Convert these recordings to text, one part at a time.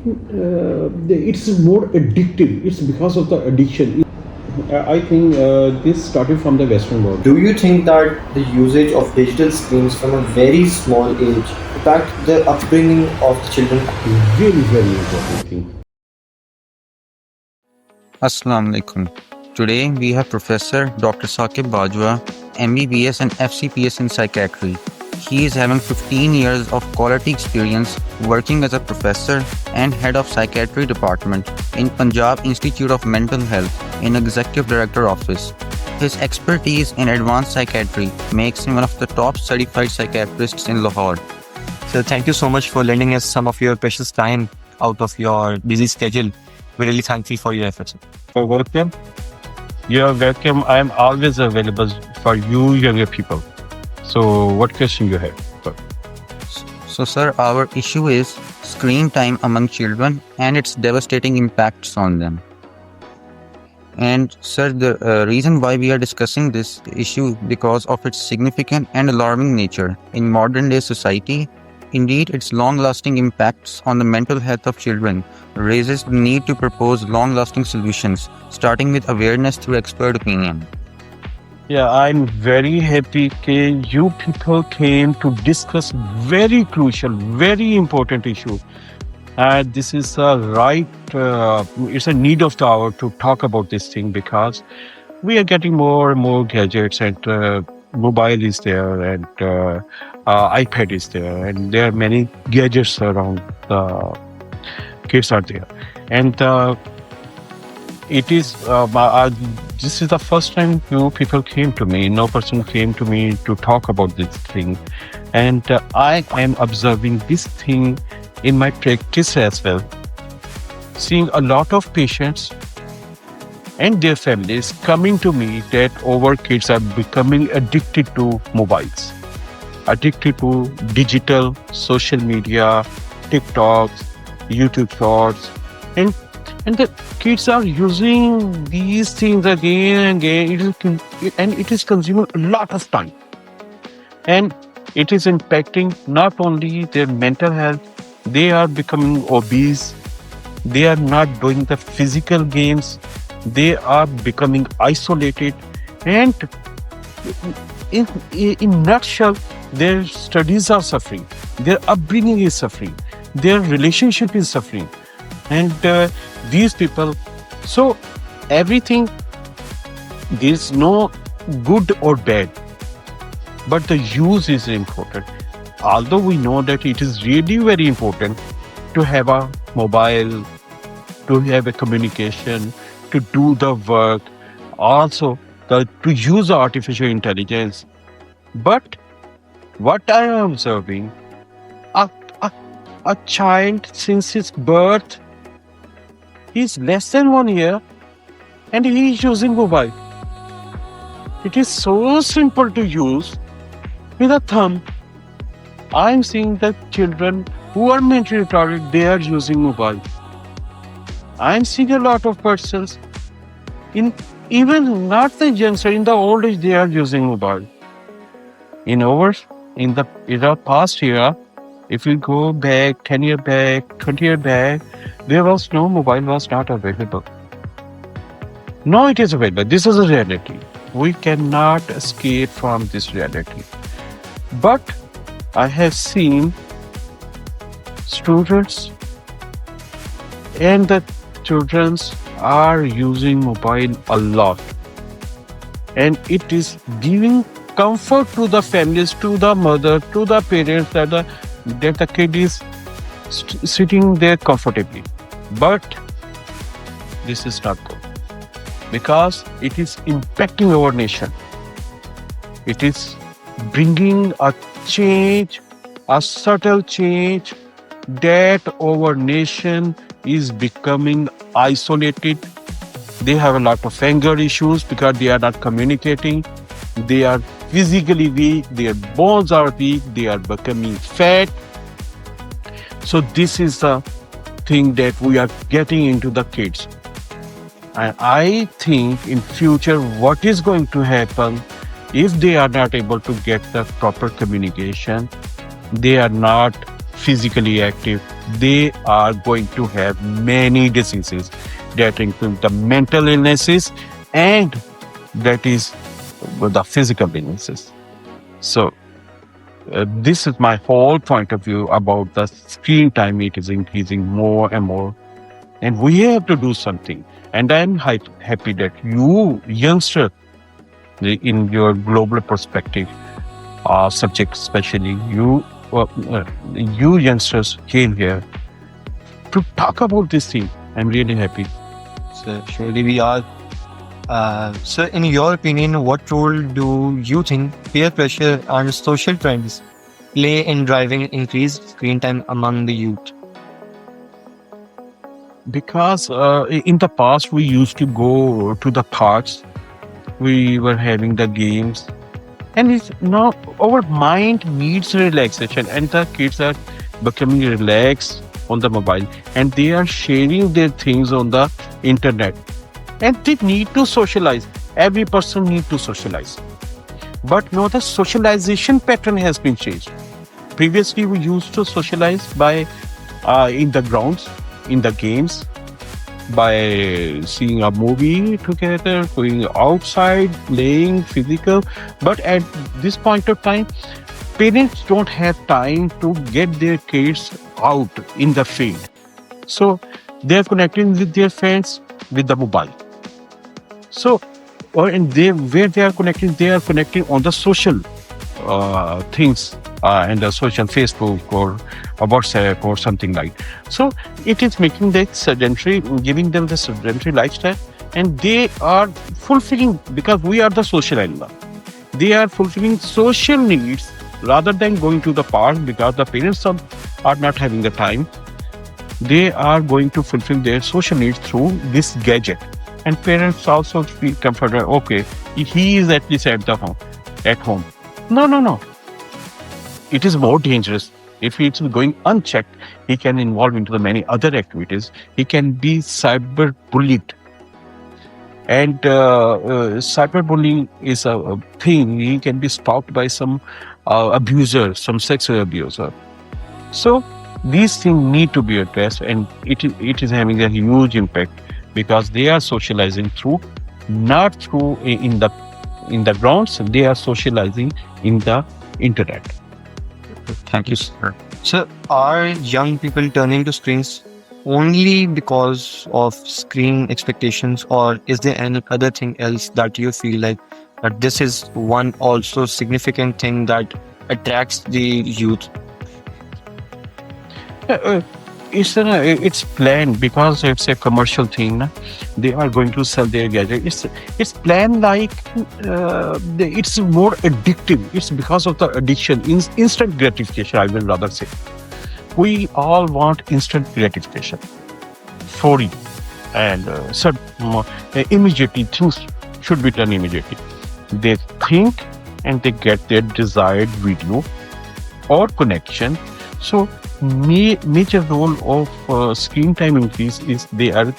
It's more addictive. It's because of the addiction. I think this started from the Western world. Do you think that the usage of digital screens from a very small age impact the upbringing of the children? Very, very important thing. Assalamu alaikum. Today we have Professor Dr. Saqib Bajwa, MBBS and FCPS in psychiatry. He is having 15 years of quality experience working as a professor and head of psychiatry department in Punjab Institute of Mental Health in Executive Director Office. His expertise in advanced psychiatry makes him one of the top certified psychiatrists in Lahore. So thank you so much for lending us some of your precious time out of your busy schedule. We're really thankful for your efforts. Welcome. You're welcome. I am always available for you younger people. So what question you have? So, sir, our issue is screen time among children and its devastating impacts on them. And, sir, the reason why we are discussing this issue because of its significant and alarming nature in modern-day society. Indeed, its long-lasting impacts on the mental health of children raises the need to propose long-lasting solutions, starting with awareness through expert opinion. Yeah, I'm very happy that you people came to discuss very crucial, very important issue. And this is it's a need of the hour to talk about this thing because we are getting more and more gadgets and mobile is there and iPad is there and there are many gadgets around. Kids are there. And it is this is the first time you people came to me. No person came to me to talk about this thing, and I am observing this thing in my practice as well. Seeing a lot of patients and their families coming to me that our kids are becoming addicted to mobiles, addicted to digital, social media, TikToks, YouTube Shorts, and the kids are using these things again and again. It is consuming a lot of time, and it is impacting not only their mental health. They are becoming obese. They are not doing the physical games. They are becoming isolated, and in nutshell, their studies are suffering. Their upbringing is suffering. Their relationship is suffering. And these people, so everything, there's no good or bad, but the use is important. Although we know that it is really very important to have a mobile, to have a communication, to do the work, also to use artificial intelligence. But what I am observing, a child since his birth, he's less than 1 year and he is using mobile. It is so simple to use with a thumb. I'm seeing that children who are mentally retarded, they are using mobile. I'm seeing a lot of persons in even not the youngster, in the old age, they are using mobile. In the past year, if we go back 10 years back, 20 years back, there was no mobile was not available. Now it is available. This is a reality. We cannot escape from this reality. But I have seen students and the children are using mobile a lot. And it is giving comfort to the families, to the mother, to the parents that the kid is sitting there comfortably. But this is not good because it is impacting our nation. It is bringing a change, a subtle change that our nation is becoming isolated. They have a lot of anger issues because they are not communicating. They are physically weak, their bones are weak, they are becoming fat. So this is the thing that we are getting into the kids. And I think in future what is going to happen if they are not able to get the proper communication, they are not physically active, they are going to have many diseases that include the mental illnesses and that is the physical illnesses. So this is my whole point of view about the screen time. It is increasing more and more, and we have to do something. And I'm happy that you, youngster, in your global perspective, subject especially, you youngsters came here to talk about this thing. I'm really happy. So surely we are. So in your opinion, what role do you think peer pressure and social trends play in driving increased screen time among the youth? Because in the past we used to go to the parks, we were having the games, and it's now our mind needs relaxation, and the kids are becoming relaxed on the mobile, and they are sharing their things on the internet, and they need to socialize. Every person need to socialize, but now the socialization pattern has been changed. Previously we used to socialize by in the grounds, in the games, by seeing a movie together, going outside, playing physical. But at this point of time, parents don't have time to get their kids out in the field. So they're connecting with their friends with the mobile. So, where they are connecting on the social things and the social Facebook or WhatsApp or something like. So it is making them sedentary, giving them the sedentary lifestyle, and they are fulfilling, because we are the social animal. They are fulfilling social needs rather than going to the park, because the parents are not having the time. They are going to fulfill their social needs through this gadget, and parents also feel comfortable. Okay, he is at least at home. No. It is more dangerous. If it's going unchecked, he can involve into the many other activities. He can be cyber bullied. And cyberbullying is a thing. He can be stalked by some abuser, some sexual abuser. So these things need to be addressed, and it is having a huge impact, because they are socializing not through in the grounds. They are socializing in the internet. Thank you, sir. So are young people turning to screens only because of screen expectations, or is there any other thing else that you feel like that this is one also significant thing that attracts the youth? It's planned, because it's a commercial thing. Na? They are going to sell their gadget. It's planned like it's more addictive. It's because of the addiction, instant gratification, I will rather say. We all want instant gratification, free, and immediately. Things should be done immediately. They think and they get their desired video or connection. So major role of screen time increase is they are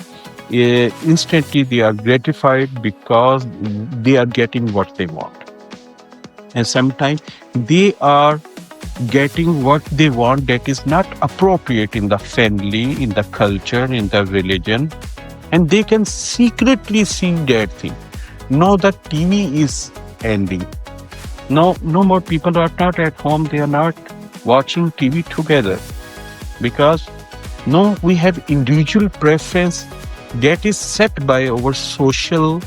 instantly they are gratified, because they are getting what they want, and sometimes they are getting what they want that is not appropriate in the family, in the culture, in the religion, and they can secretly see that thing. Now the TV is ending. No more people are not at home. They are not watching TV together, because no, we have individual preference that is set by our social.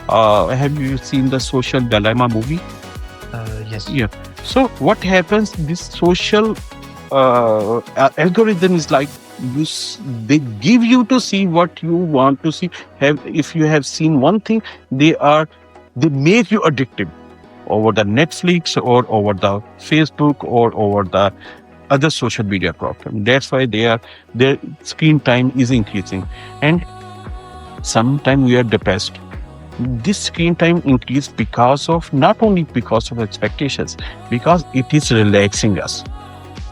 Have you seen the Social Dilemma movie? Yes. Yeah. So what happens? This social algorithm is like they give you to see what you want to see. If you have seen one thing, they make you addictive over the Netflix or over the Facebook or over the other social media platform. That's why their screen time is increasing, and sometimes we are depressed. This screen time increase not only because of expectations, because it is relaxing us.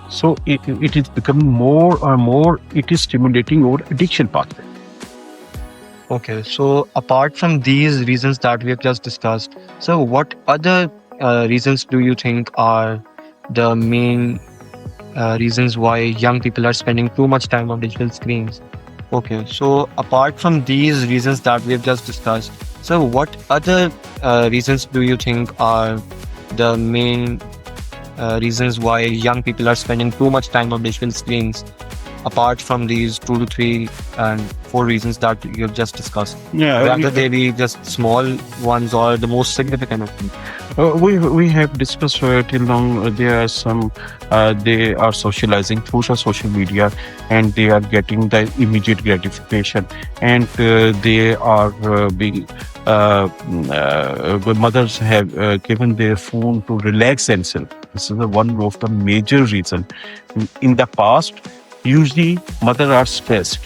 So it is becoming more and more. It is stimulating our addiction pathway. Okay, so apart from these reasons that we have just discussed, so what other reasons do you think are the main reasons why young people are spending too much time on digital screens. Okay, so apart from these reasons that we've just discussed, so what other reasons do you think are the main reasons why young people are spending too much time on digital screens, apart from these 2 to 3 and 4 reasons that you've just discussed? Yeah, Whether they be just small ones or the most significant of them. We have discussed till now. There are some. They are socializing through the social media, and they are getting the immediate gratification, and they are being. Mothers have given their phone to relax themselves. This is one of the major reason. In the past, usually mothers are stressed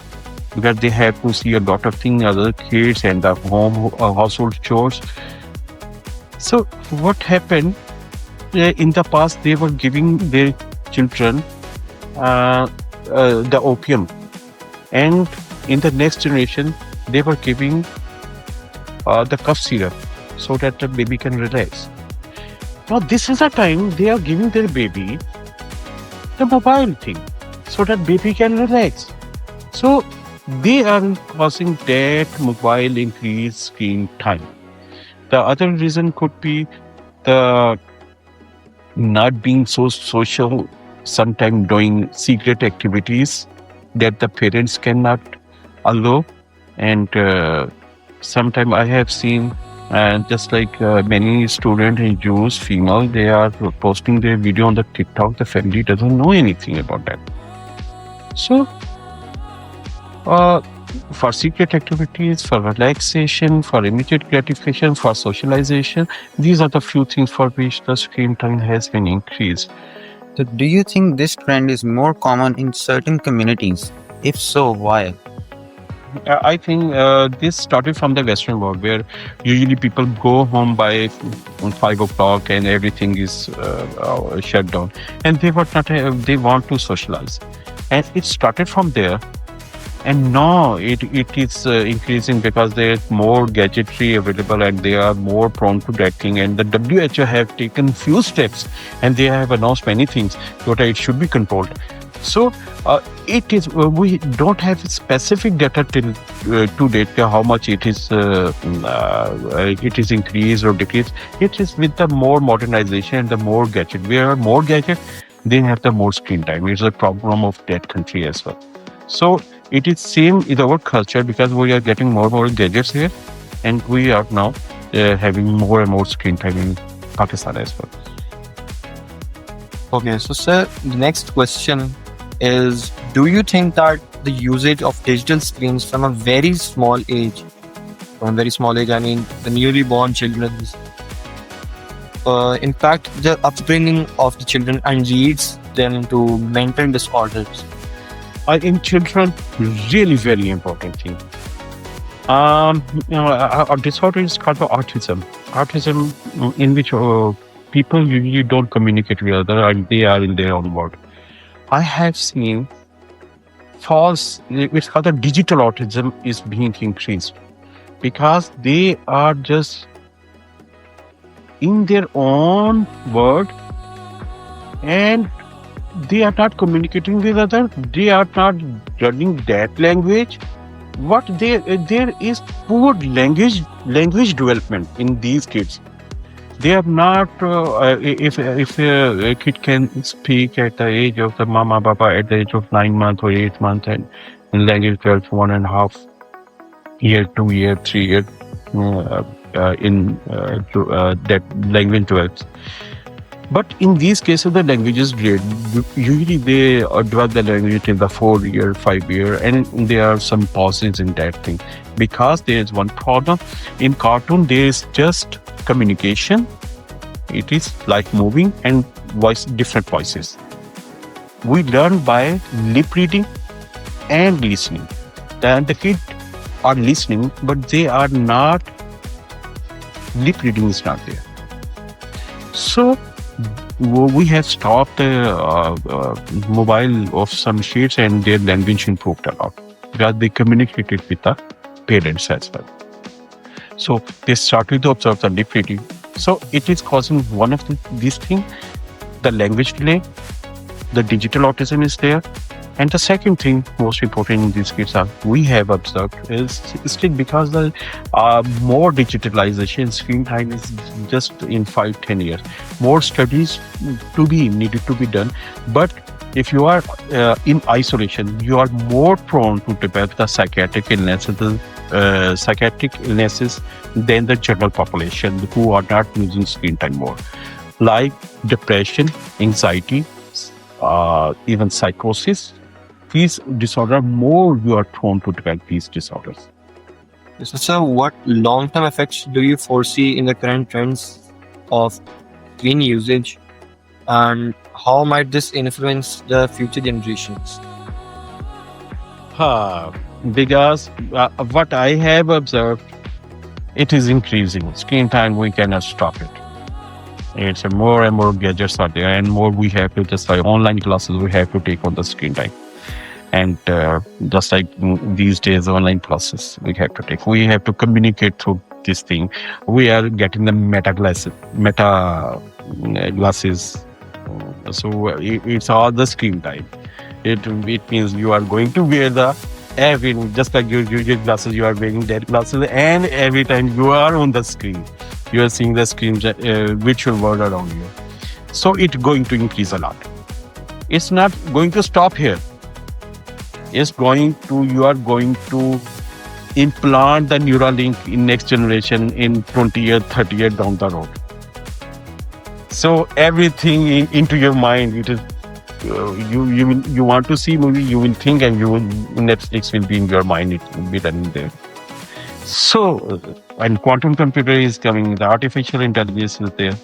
because they have to see a lot of things, other kids and the home household chores. So what happened in the past? They were giving their children the opium, and in the next generation, they were giving the cough syrup so that the baby can relax. Now this is a time they are giving their baby the mobile thing so that baby can relax. So they are causing that mobile increased screen time. The other reason could be the not being so social, sometimes doing secret activities that the parents cannot allow. And sometimes I have seen, just like many students and Jews, female, they are posting their video on the TikTok. The family doesn't know anything about that. So, for secret activities, for relaxation, for immediate gratification, for socialization, these are the few things for which the screen time has been increased. So, do you think this trend is more common in certain communities? If so, why? I think this started from the Western world, where usually people go home by 5 o'clock and everything is shut down, and they were not. They want to socialize, and it started from there. And now it is increasing because there's more gadgetry available and they are more prone to that thing. And the WHO have taken few steps and they have announced many things that it should be controlled. So it is. We don't have specific data till to date how much it is increased or decreased. It is with the more modernization and the more gadget. Where more gadget, they have the more screen time. It's a problem of that country as well. So it is same in our culture because we are getting more and more gadgets here, and we are now having more and more screen time in Pakistan as well. Okay, so sir, the next question is, do you think that the usage of digital screens from a very small age, I mean the newly born children, impact the upbringing of the children and leads them into mental disorders? In children, really very important thing. A disorder is called autism. Autism, in which people usually don't communicate with others and they are in their own world. I have seen it's called the digital autism is being increased because they are just in their own world and they are not communicating with others. They are not learning that language. There is poor language development in these kids. They are not. If a kid can speak at the age of the mama baba at the age of 9 months or 8 months, and in language develops 1.5 year, 2 year, 3 year, that language develops. But in these cases, the language is great. Usually they develop the language in the 4 year, 5 year, and there are some pauses in that thing. Because there is one problem. In cartoon, there is just communication. It is like moving and different voices. We learn by lip reading and listening. And the kids are listening, but they are not, lip reading is not there. So, we have stopped the mobile of some kids and their language improved a lot because they communicated with the parents as well. So they started to observe the lip reading. So it is causing one of these things, the language delay the digital autism is there. And the second thing, most important in these kids, are we have observed is still because the more digitalization, screen time is just in 5-10 years. More studies needed to be done, but if you are in isolation, you are more prone to develop the psychiatric illnesses, than the general population who are not using screen time more, like depression, anxiety, even psychosis. These disorders, more you are prone to develop these disorders. So, sir, what long-term effects do you foresee in the current trends of screen usage, and how might this influence the future generations? Because what I have observed, it is increasing. Screen time, we cannot stop it. It's more and more gadgets are there, and more we have to just like online classes, we have to take on the screen time. And just like these days, online classes we have to take. We have to communicate through this thing. We are getting the meta glasses. So it's all the screen time. It means you are going to wear the just like your glasses, you are wearing that glasses, and every time you are on the screen, you are seeing the screen virtual world around you. So it's going to increase a lot. It's not going to stop here. You are going to implant the Neuralink in next generation in 20 years, 30 years down the road. So everything into your mind, it is you want to see movie, you will think, and Netflix will be in your mind. It will be running there. So when quantum computer is coming, the artificial intelligence is there.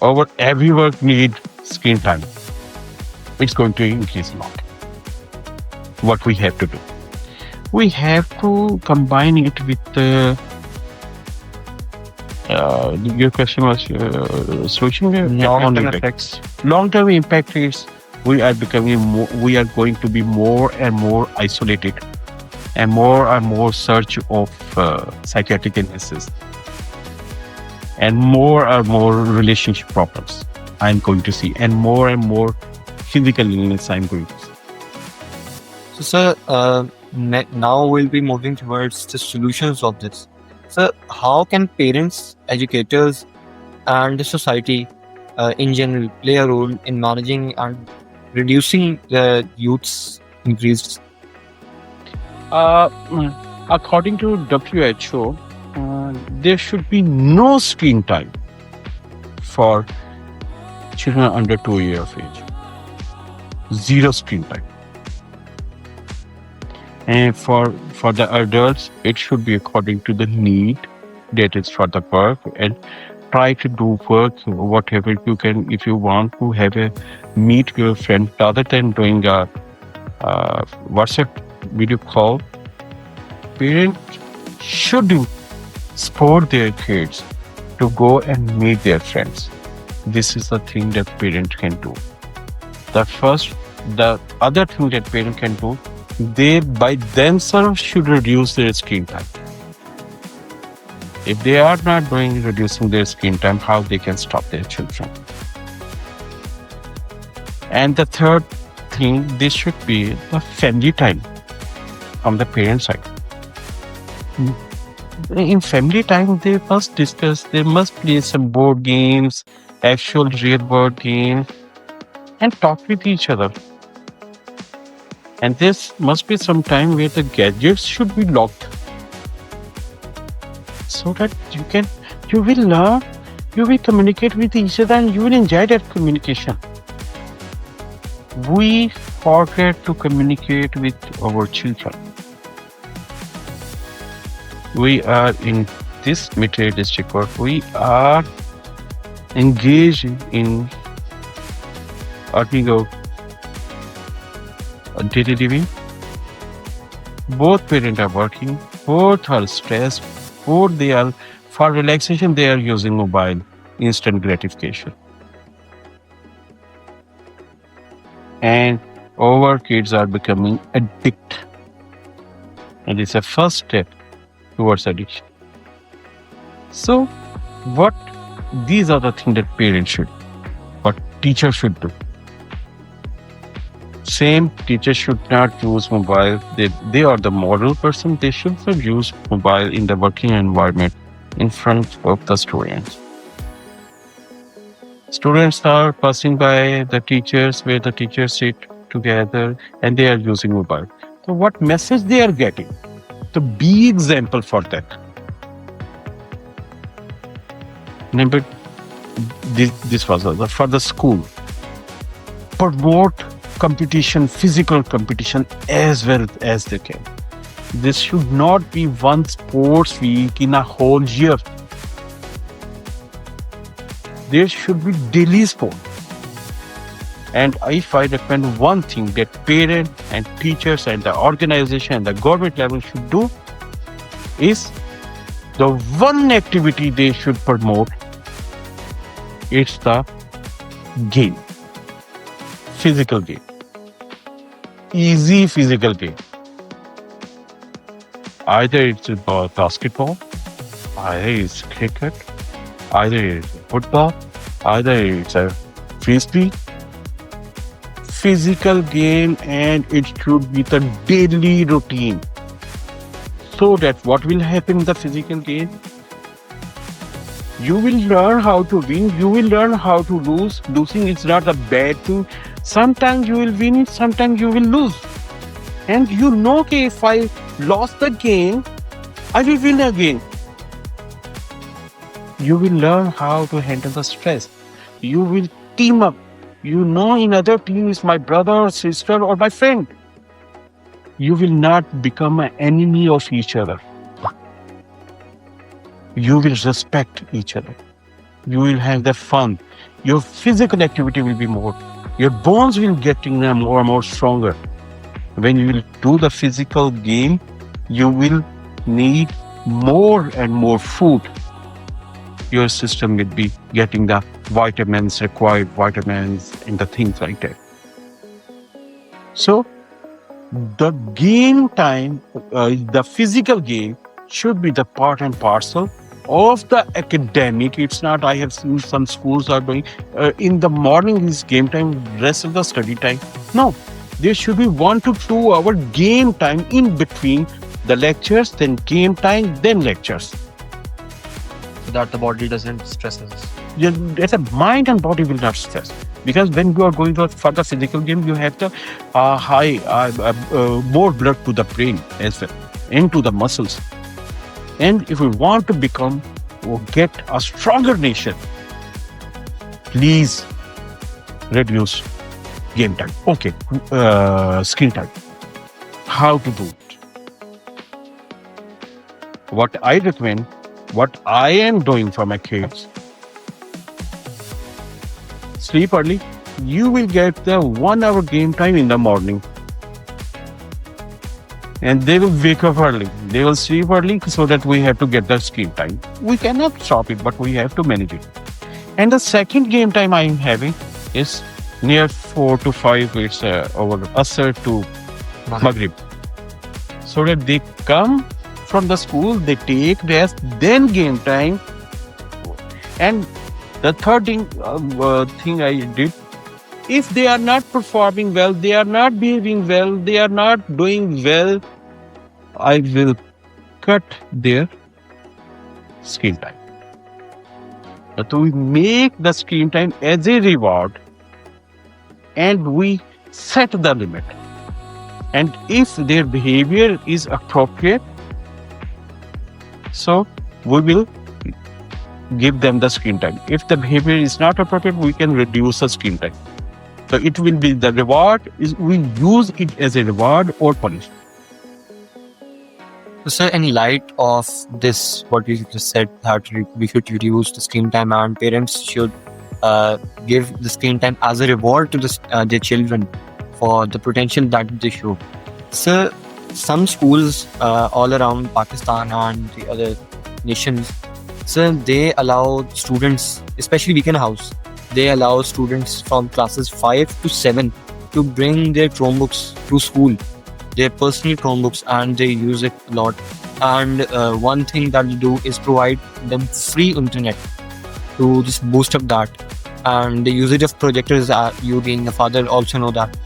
Over every work need screen time. It's going to increase a lot. What we have to do, we have to combine it with your question was solution. Long-term effects. Long-term impact is we are going to be more and more isolated, and more search of psychiatric illnesses, and more relationship problems I'm going to see, and more physical illness I'm going to see. So, sir, now we'll be moving towards the solutions of this. Sir, how can parents, educators, and the society in general play a role in managing and reducing the youth's increased? According to WHO, there should be no screen time for children under 2 years of age. Zero screen time. And for the adults, it should be according to the need that is for the work, and try to do work whatever you can. If you want to have meet your friend, rather than doing a WhatsApp video call, parents should support their kids to go and meet their friends. This is the thing that parents can do. The other thing that parents can do, they by themselves should reduce their screen time. If they are not reducing their screen time, how they can stop their children? And the third thing, this should be the family time from the parent side. In family time, they must discuss, they must play some board games, actual real world games, and talk with each other. And this must be some time where the gadgets should be locked, so that you will learn, you will communicate with each other, and you will enjoy that communication. We forget to communicate with our children. We are in this Mithai district court, we are engaged in Artigo daily living. Both parents are working, both are stressed, both they are, for relaxation, they are using mobile, instant gratification. And our kids are becoming addicted. And it's a first step towards addiction. So these are the things that parents should, what teachers should do. Same, teachers should not use mobile. They are the moral person. They should not use mobile in the working environment in front of the students. Students are passing by the teachers where the teachers sit together and they are using mobile. So what message they are getting? So be example for that. Number this was for the school. Promote competition, physical competition as well as they can. This should not be one sports week in a whole year. There should be daily sport. And if I recommend one thing that parents and teachers and the organization and the government level should do is the one activity they should promote. It's the game. Physical game. Easy physical game. Either it's about basketball, either it's cricket, either it's football, either it's a frisbee. Physical game, and it should be the daily routine. So that what will happen in the physical game? You will learn how to win, you will learn how to lose. Losing is not a bad thing. Sometimes you will win, sometimes you will lose. And you know, okay, if I lost the game, I will win again. You will learn how to handle the stress. You will team up. You know, in other team is my brother or sister or my friend. You will not become an enemy of each other. You will respect each other. You will have the fun. Your physical activity will be more. Your bones will getting more and more stronger. When you will do the physical game, you will need more and more food. Your system will be getting the vitamins, required vitamins, and the things like that. So, the game time, the physical game should be the part and parcel of the academic. It's not, I have seen some schools are doing, in the morning is game time, rest of the study time. No, there should be 1 to 2 hour game time in between the lectures, then game time, then lectures. So that the body doesn't stress us. As a mind and body will not stress, because when you are going for the physical game, you have the more blood to the brain as well and to the muscles. And if we want to become or get a stronger nation, please reduce game time. Okay, screen time. How to do it? What I recommend, what I am doing for my kids, sleep early. You will get the 1 hour game time in the morning. And they will wake up early. They will sleep early so that we have to get the screen time. We cannot stop it, but we have to manage it. And the second game time I am having is near 4 to 5. It's over Asr to Maghrib. So that they come from the school, they take rest, then game time. And the third thing I did, if they are not performing well, they are not behaving well, they are not doing well, I will cut their screen time. But we make the screen time as a reward and we set the limit. And if their behavior is appropriate, so we will give them the screen time. If the behavior is not appropriate, we can reduce the screen time. So it will be the reward, we use it as a reward or punishment. So, sir, in light of this, what you just said, that we should reduce the screen time and parents should give the screen time as a reward to their children for the potential that they show. Sir, some schools all around Pakistan and the other nations, sir, they allow students, especially Weekend House, they allow students from classes 5 to 7 to bring their Chromebooks to school, their personal Chromebooks, and they use it a lot. And one thing that we do is provide them free internet to just boost up that. And the usage of projectors, you being a father also know that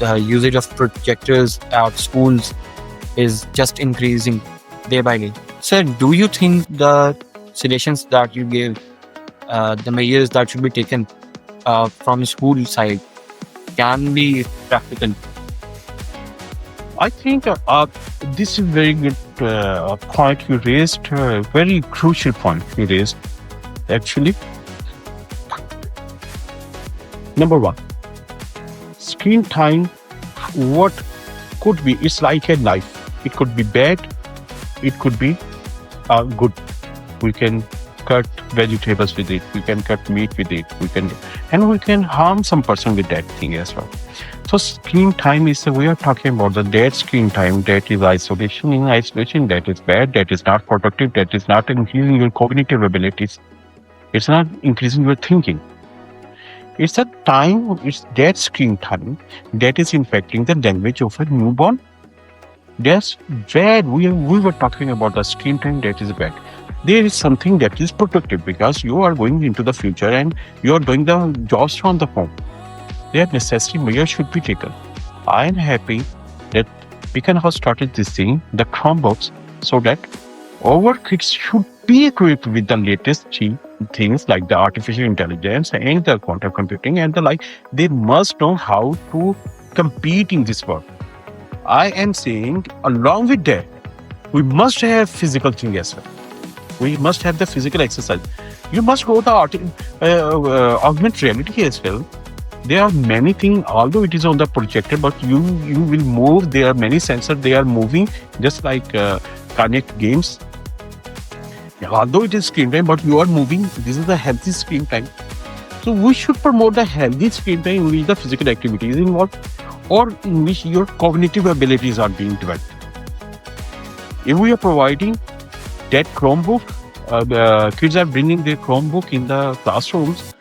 the usage of projectors at schools is just increasing day by day. Sir, do you think the suggestions that you gave, the measures that should be taken from school side can be practical? I think this is very good point you raised, very crucial point you raised, actually. Number one, screen time, what could be, it's like a knife. It could be bad, it could be good. We can cut vegetables with it, we can cut meat with it, we can harm some person with that thing as well. So screen time is, we are talking about that screen time, that is isolation. In isolation, that is bad, that is not productive, that is not increasing your cognitive abilities. It's not increasing your thinking. It's a time, it's that screen time that is infecting the language of a newborn. That's bad. We were talking about the screen time, that is bad. There is something that is productive because you are going into the future and you are doing the jobs from the home. Their necessary measures should be taken. I am happy that Beacon has started this thing, the Chromebooks, so that our kids should be equipped with the latest things like the artificial intelligence and the quantum computing and the like. They must know how to compete in this world. I am saying, along with that, we must have physical thing as well. We must have the physical exercise. You must go the augmented reality as well. There are many things, although it is on the projector, but you will move. There are many sensors, they are moving, just like Connect games. Although it is screen time, but you are moving. This is a healthy screen time. So we should promote the healthy screen time in which the physical activity is involved or in which your cognitive abilities are being developed. If we are providing that Chromebook, kids are bringing their Chromebook in the classrooms,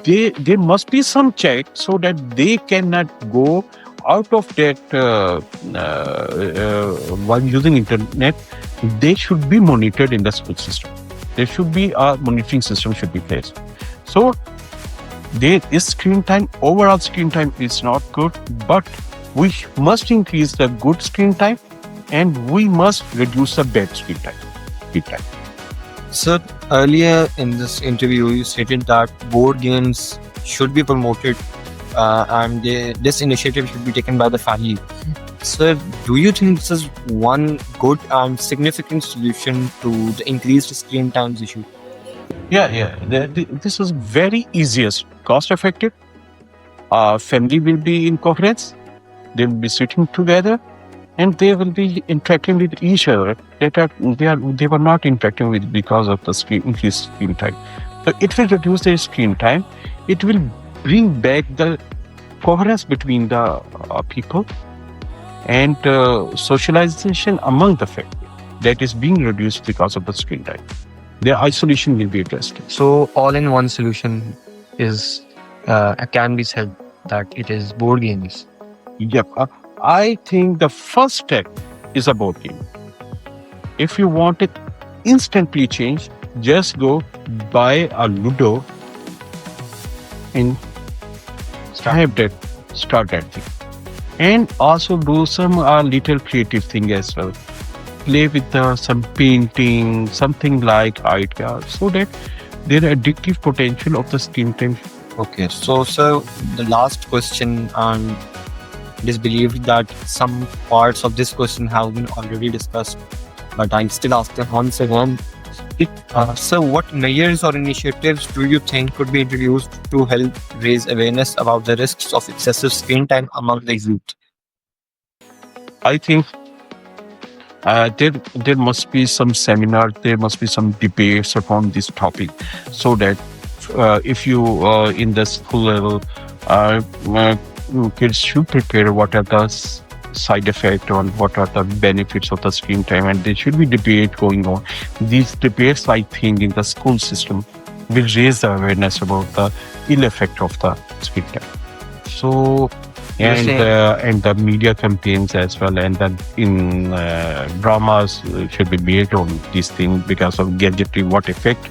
there must be some check so that they cannot go out of that while using internet. They should be monitored in the school system. There should be a monitoring system should be placed. So there is screen time. Overall screen time is not good, but we must increase the good screen time and we must reduce the bad screen time. Sir, earlier in this interview, you stated that board games should be promoted and this initiative should be taken by the family. Sir, do you think this is one good and significant solution to the increased screen times issue? Yeah. This is very easiest, cost effective. Family will be in coherence. They will be sitting together, and they will be interacting with each other. They were not interacting with because of the increased screen time. So it will reduce their screen time. It will bring back the coherence between the people and socialization among the family that is being reduced because of the screen time. Their isolation will be addressed. So all-in-one solution is can be said that it is board games. Yep. I think the first step is a board game. If you want it instantly changed, just go buy a Ludo and start that thing. And also do some little creative thing as well. Play with some painting, something like art, so that their addictive potential of the screen time. Okay, so sir, the last question, and it is believed that some parts of this question have been already discussed, but I still ask them once again. So what measures or initiatives do you think could be introduced to help raise awareness about the risks of excessive screen time among the youth? I think there must be some seminars, there must be some debates upon this topic, so that if you in the school level, kids should prepare what are the side effects or what are the benefits of the screen time, and there should be debate going on. These debates, I think, in the school system will raise the awareness about the ill effect of the screen time. So and the media campaigns as well, and then in dramas should be made on these things because of gadgetry, what effect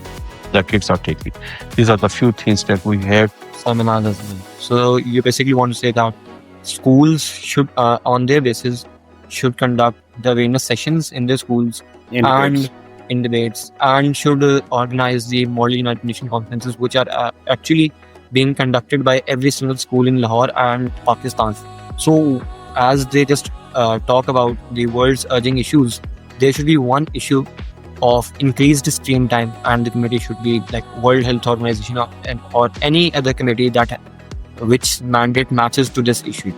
the kids are taking. These are the few things that we have. Seminars as well. So you basically want to say that schools should, on their basis, should conduct the awareness sessions in their schools In and debates. in debates, and should organize the Model United Nations conferences, which are actually being conducted by every single school in Lahore and Pakistan. So, as they just talk about the world's urgent issues, there should be one issue of increased screen time, and the committee should be like World Health Organization or any other committee that which mandate matches to this issue.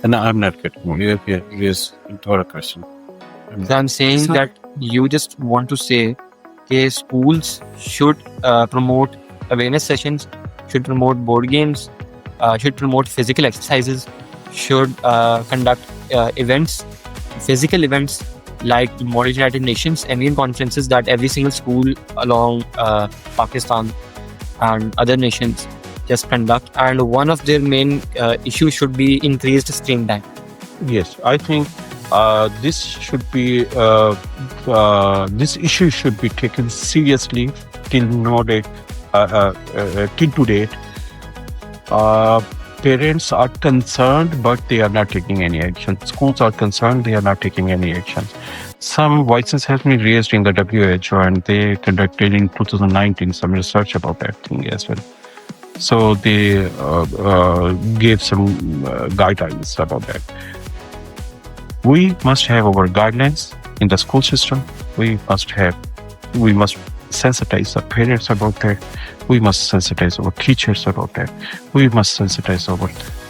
And I'm not getting you. Yes, a question. So I'm saying Sir. that you just want to say that schools should promote awareness sessions, should promote board games, should promote physical exercises, should conduct events, physical events like the Model United Nations, Indian conferences that every single school along Pakistan and other nations just conduct. And one of their main issues should be increased screen time. Yes, I think this should be this issue should be taken seriously till no date, till to date. Parents are concerned, but they are not taking any action. Schools are concerned, they are not taking any action. Some voices have been raised in the WHO, and they conducted in 2019 some research about that thing as well. So they gave some guidelines about that. We must have our guidelines in the school system. We must sensitize the parents about that. We must sensitize our teachers about that. We must sensitize our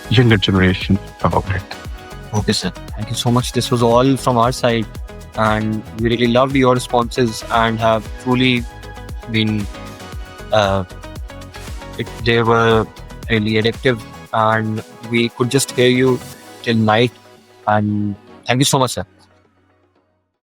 younger generation about that. Okay, sir. Thank you so much. This was all from our side, and we really loved your responses and have truly been. They were really addictive, and we could just hear you till night. And thank you so much, sir.